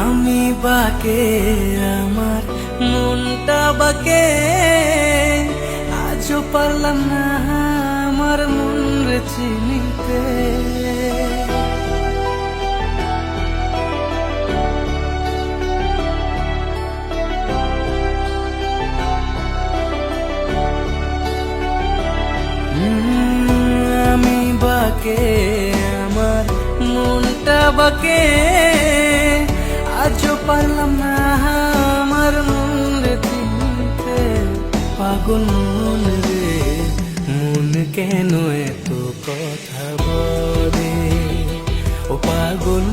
আমি বাকে আমার মনটা বাকে, আজও পারলাম না আমার মন রে চিনিতে। আমি বাকে আমার মনটা বাকে, আজও পারলাম না আমার মন রে চিনতে। পাগল মন রে, মন কেন এত কথা বলে? ও পাগল